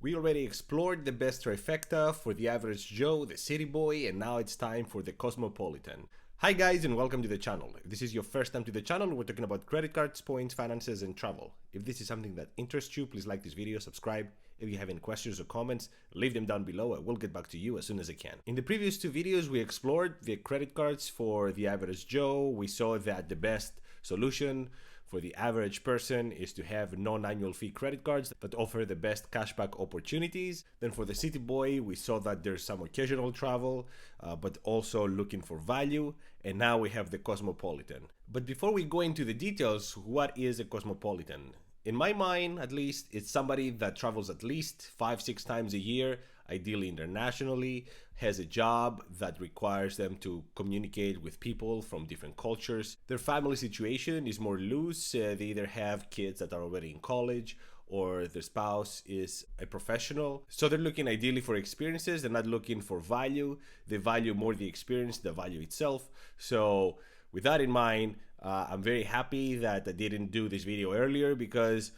We already explored the best trifecta for the average Joe, the city boy, and now it's time for the cosmopolitan. Hi guys and welcome to the channel. If this is your first time to the channel, we're talking about credit cards, points, finances, and travel. If this is something that interests you, please like this video, subscribe. If you have any questions or comments, leave them down below. I will get back to you as soon as I can. In the previous two videos, we explored the credit cards for the average Joe. We saw that the best solution for the average person is to have non-annual fee credit cards that offer the best cashback opportunities. Then for the city boy, we saw that there's some occasional travel, but also looking for value. And now we have the cosmopolitan. But before we go into the details, what is a cosmopolitan? In my mind, at least, it's somebody that travels at least 5-6 times a year, ideally internationally, has a job that requires them to communicate with people from different cultures. Their family situation is more loose. They either have kids that are already in college or their spouse is a professional. So they're looking ideally for experiences. They're not looking for value. They value more the experience, the value itself. So with that in mind, I'm very happy that I didn't do this video earlier because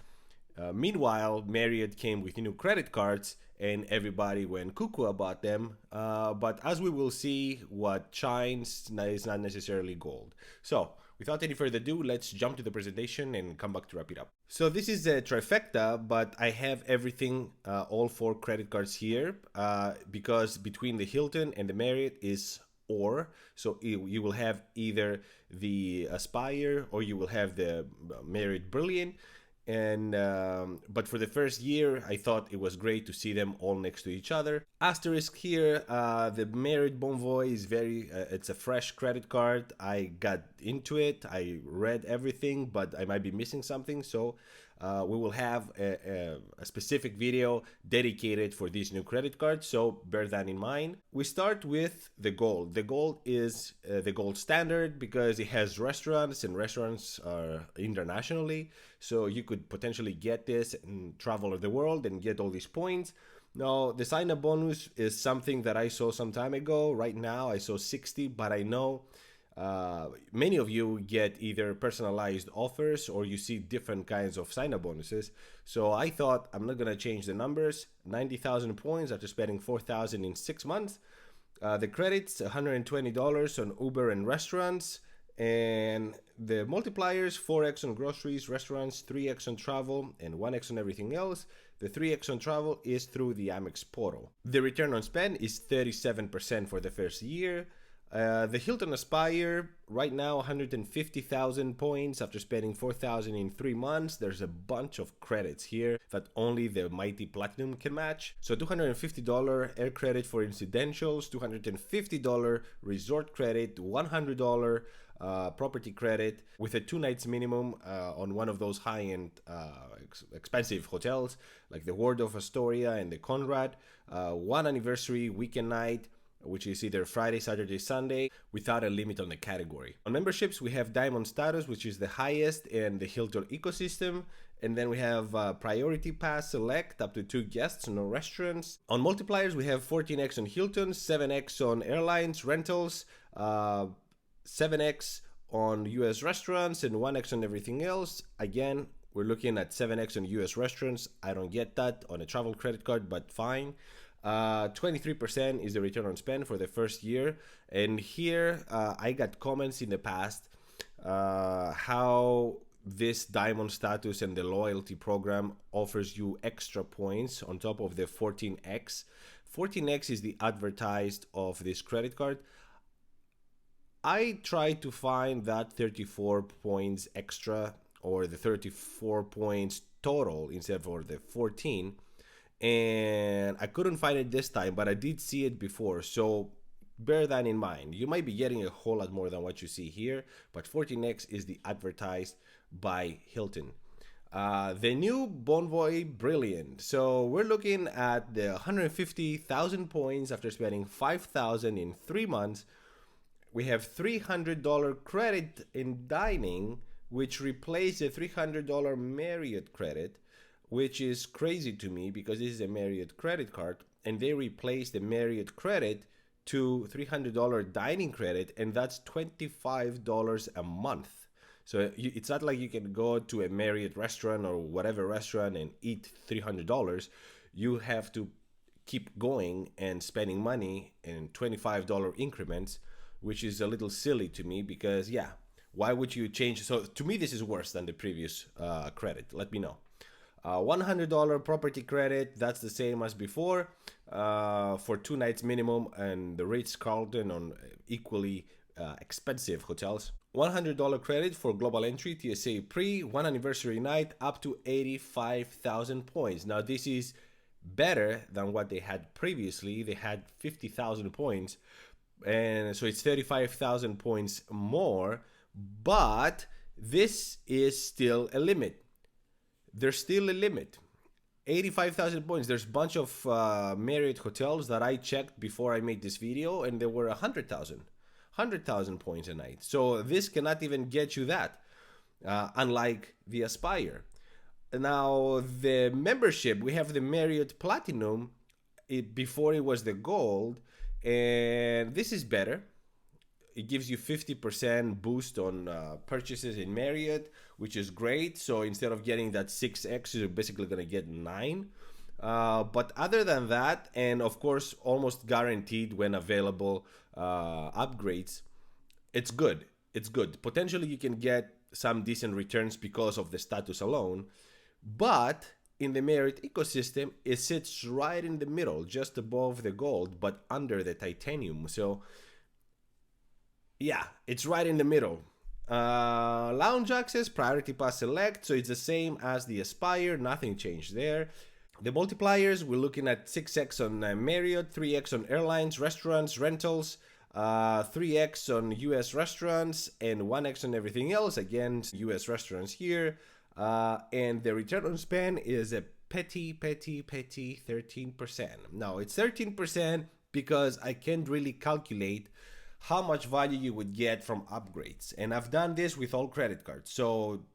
meanwhile, Marriott came with new credit cards and everybody went cuckoo about them. But as we will see, what shines is not necessarily gold. So without any further ado, let's jump to the presentation and come back to wrap it up. So this is a trifecta, but I have everything, all 4 credit cards here because between the Hilton and the Marriott is or. So you will have either the Aspire or you will have the Marriott Brilliant. And but for the first year, I thought it was great to see them all next to each other. Asterisk here, the Marriott Bonvoy is it's a fresh credit card. I got into it, I read everything, but I might be missing something. So we will have a specific video dedicated for these new credit cards, so bear that in mind. We start with the gold. The gold is the gold standard because it has restaurants, and restaurants are internationally, so you could potentially get this and travel all over the world and get all these points. Now, the sign-up bonus is something that I saw some time ago. Right now, I saw 60, but I know many of you get either personalized offers or you see different kinds of sign-up bonuses. So I thought I'm not gonna change the numbers. 90,000 points after spending 4,000 in 6 months. The credits, $120 on Uber and restaurants, and the multipliers, 4x on groceries, restaurants, 3x on travel, and 1x on everything else. The 3x on travel is through the Amex portal. The return on spend is 37% for the first year. The Hilton Aspire, right now 150,000 points after spending 4,000 in 3 months. There's a bunch of credits here that only the mighty Platinum can match. So $250 air credit for incidentals, $250 resort credit, $100 property credit with a 2 nights minimum on one of those high-end expensive hotels like the Waldorf Astoria and the Conrad, 1 anniversary weekend night, which is either Friday, Saturday, Sunday, without a limit on the category. On memberships, we have Diamond Status, which is the highest in the Hilton ecosystem. And then we have Priority Pass Select, up to 2 guests, no restaurants. On multipliers, we have 14x on Hilton, 7x on airlines, rentals, 7x on US restaurants, and 1x on everything else. Again, we're looking at 7x on US restaurants. I don't get that on a travel credit card, but fine. 23% is the return on spend for the first year. And here I got comments in the past how this diamond status and the loyalty program offers you extra points on top of the 14x. 14x is the advertised of this credit card. I tried to find that 34 points extra or the 34 points total instead of the 14, and I couldn't find it this time, but I did see it before, so bear that in mind. You might be getting a whole lot more than what you see here, but 14x is the advertised by Hilton. The new Bonvoy Brilliant. So we're looking at the 150,000 points after spending 5,000 in 3 months. We have $300 credit in dining, which replaced the $300 Marriott credit, which is crazy to me because this is a Marriott credit card, and they replaced the Marriott credit to $300 dining credit, and that's $25 a month. So it's not like you can go to a Marriott restaurant or whatever restaurant and eat $300. you have to keep going and spending money in $25 increments, which is a little silly to me because, yeah, why would you change? So to me, this is worse than the previous credit. Let me know. $100 property credit, that's the same as before for 2 nights minimum, and the Ritz Carlton on equally expensive hotels. $100 credit for global entry, TSA pre, one anniversary night, up to 85,000 points. Now, this is better than what they had previously. They had 50,000 points, and so it's 35,000 points more, but this is still a limit. There's still a limit. 85,000 points. There's a bunch of Marriott hotels that I checked before I made this video, and there were 100,000 points a night. So this cannot even get you that, unlike the Aspire. Now, the membership, we have the Marriott Platinum. Before it was the Gold, and this is better. It gives you 50% boost on purchases in Marriott, which is great. So instead of getting that 6x, you're basically going to get 9. But other than that, and of course, almost guaranteed when available upgrades, it's good. It's good. Potentially, you can get some decent returns because of the status alone. But in the Marriott ecosystem, it sits right in the middle, just above the Gold, but under the Titanium. So yeah, it's right in the middle. Lounge access, priority pass select, so it's the same as the Aspire, nothing changed there. The multipliers, we're looking at 6x on Marriott, 3x on airlines, restaurants, rentals, 3x on US restaurants, and 1x on everything else. Again, US restaurants here. And the return on spend is a petty 13%. Now, it's 13% because I can't really calculate how much value you would get from upgrades. And I've done this with all credit cards. So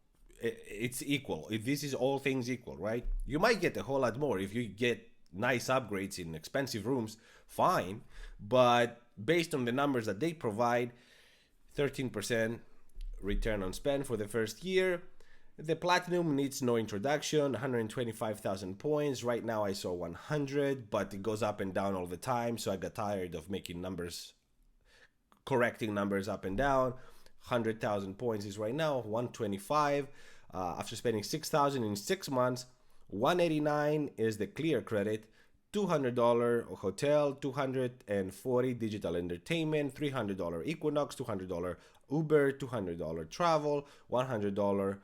it's equal. If this is all things equal, right? You might get a whole lot more if you get nice upgrades in expensive rooms, fine. But based on the numbers that they provide, 13% return on spend for the first year. The Platinum needs no introduction, 125,000 points. Right now I saw 100, but it goes up and down all the time. So I got tired of correcting numbers up and down. 100,000 points is right now 125. After spending 6,000 in 6 months, 189 is the clear credit. $200 hotel, $240 digital entertainment, $300 Equinox, $200 Uber, $200 travel, $100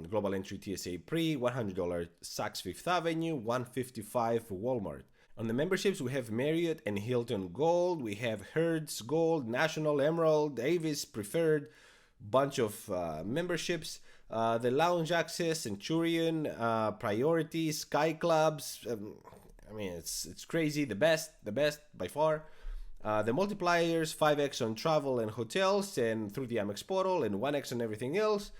global entry TSA pre, $100 Saks Fifth Avenue, $155 for Walmart. On the memberships, we have Marriott and Hilton Gold, we have Hertz Gold, National Emerald, Avis Preferred, bunch of memberships. The lounge access, Centurion, Priority, Sky Clubs. I mean, it's crazy. The best by far. The multipliers, 5x on travel and hotels and through the Amex portal, and 1x on everything else.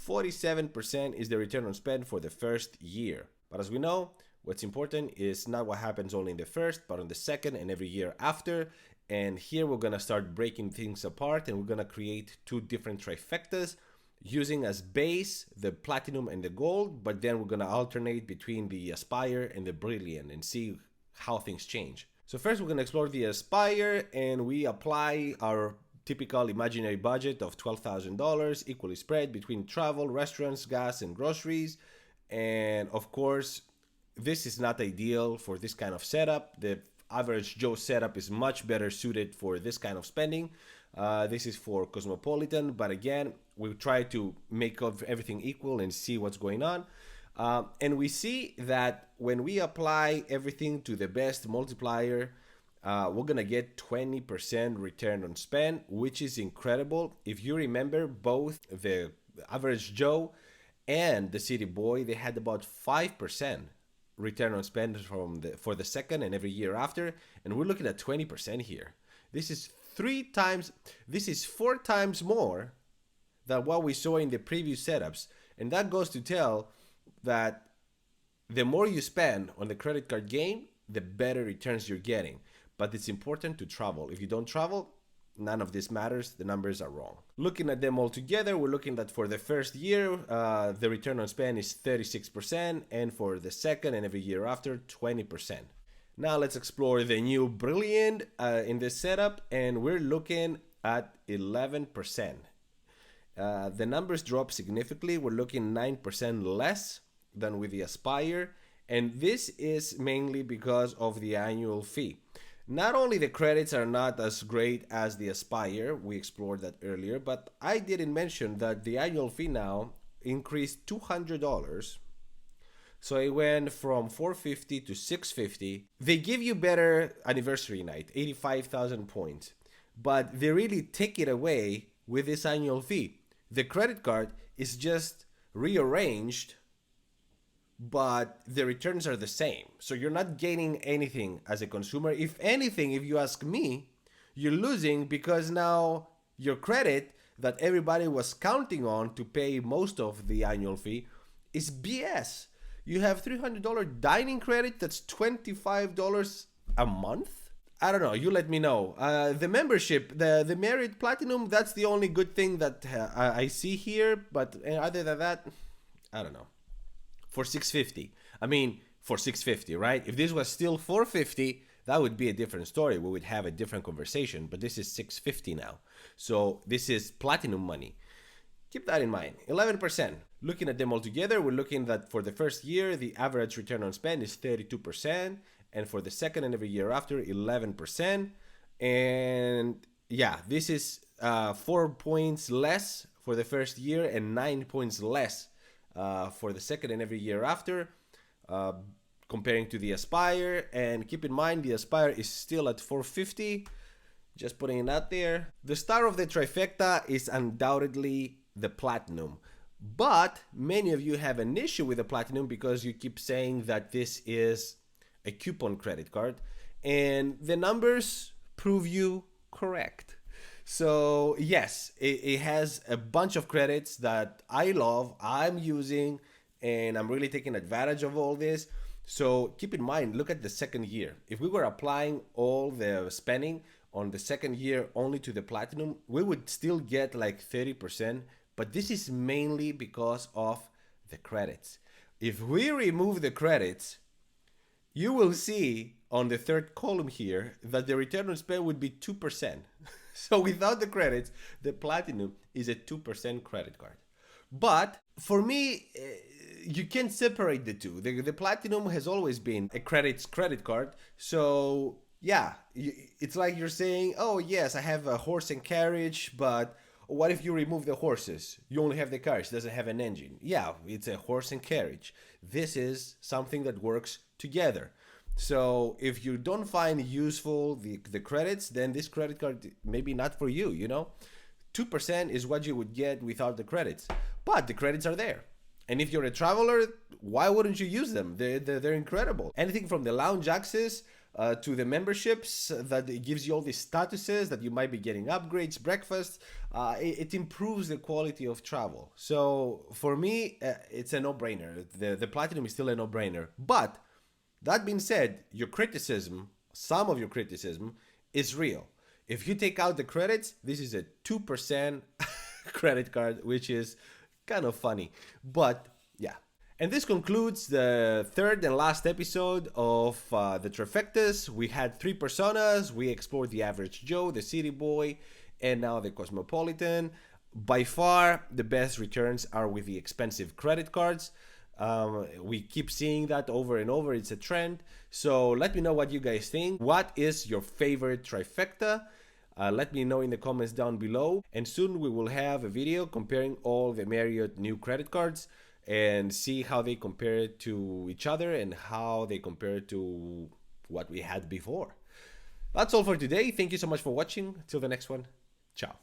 47% is the return on spend for the first year. But as we know, what's important is not what happens only in the first, but on the second and every year after. And here we're going to start breaking things apart, and we're going to create 2 different trifectas using as base the Platinum and the Gold, but then we're going to alternate between the Aspire and the Brilliant and see how things change. So first we're going to explore the Aspire, and we apply our typical imaginary budget of $12,000 equally spread between travel, restaurants, gas, and groceries. And of course, this is not ideal for this kind of setup. The average Joe setup is much better suited for this kind of spending. This is for Cosmopolitan, but again, we try to make everything equal and see what's going on. And we see that when we apply everything to the best multiplier, we're gonna get 20% return on spend, which is incredible. If you remember, both the average Joe and the City Boy, they had about 5% return on spend for the second and every year after, and we're looking at 20% here. This is 4 times more than what we saw in the previous setups, and that goes to tell that the more you spend on the credit card game, the better returns you're getting. But it's important to travel. If you don't travel, none of this matters. The numbers are wrong. Looking at them all together, we're looking at for the first year, the return on spend is 36%, and for the second and every year after, 20%. Now let's explore the new Brilliant in this setup, and we're looking at 11%. The numbers drop significantly. We're looking 9% less than with the Aspire, and this is mainly because of the annual fee. Not only the credits are not as great as the Aspire, we explored that earlier, but I didn't mention that the annual fee now increased $200. So it went from $450 to $650. They give you better anniversary night, 85,000 points, but they really take it away with this annual fee. The credit card is just rearranged, but the returns are the same. So you're not gaining anything as a consumer. If anything, if you ask me, you're losing because now your credit that everybody was counting on to pay most of the annual fee is BS. You have $300 dining credit that's $25 a month. I don't know. You let me know. The membership, the Marriott Platinum, that's the only good thing that I see here. But other than that, I don't know. For $650. I mean, for $650, right? If this was still $450, that would be a different story. We would have a different conversation. But this is $650 now. So this is platinum money. Keep that in mind. 11%. Looking at them all together, we're looking that for the first year, the average return on spend is 32%. And for the second and every year after, 11%. And yeah, this is 4 points less for the first year and 9 points less for the second and every year after, comparing to the Aspire. And keep in mind, the Aspire is still at $450. Just putting it out there. The star of the trifecta is undoubtedly the Platinum. But many of you have an issue with the Platinum because you keep saying that this is a coupon credit card, and the numbers prove you correct. So yes, it has a bunch of credits that I love, I'm using, and I'm really taking advantage of all this. So keep in mind, look at the second year. If we were applying all the spending on the second year only to the Platinum, we would still get like 30%, but this is mainly because of the credits. If we remove the credits, you will see on the third column here that the return on spend would be 2%. So without the credits, the Platinum is a 2% credit card. But for me, you can't separate the two. The Platinum has always been a credit card. So yeah, it's like you're saying, oh yes, I have a horse and carriage, but what if you remove the horses? You only have the carriage, it doesn't have an engine. Yeah, it's a horse and carriage. This is something that works together. So if you don't find useful the credits, then this credit card maybe not for you, you know? 2% is what you would get without the credits, but the credits are there. And if you're a traveler, why wouldn't you use them? They're incredible. Anything from the lounge access to the memberships that it gives you all these statuses that you might be getting upgrades, breakfast. It improves the quality of travel. So for me, it's a no-brainer. The Platinum is still a no-brainer. But that being said, your criticism, some of your criticism is real. If you take out the credits, this is a 2% credit card, which is kind of funny. But yeah. And this concludes the third and last episode of the Trifectas. We had 3 personas. We explored the average Joe, the city boy, and now the cosmopolitan. By far, the best returns are with the expensive credit cards. We keep seeing that over and over. It's a trend. So let me know what you guys think. What is your favorite trifecta? Let me know in the comments down below. And soon we will have a video comparing all the Marriott new credit cards and see how they compare to each other and how they compare to what we had before. That's all for today. Thank you so much for watching. Till the next one. Ciao.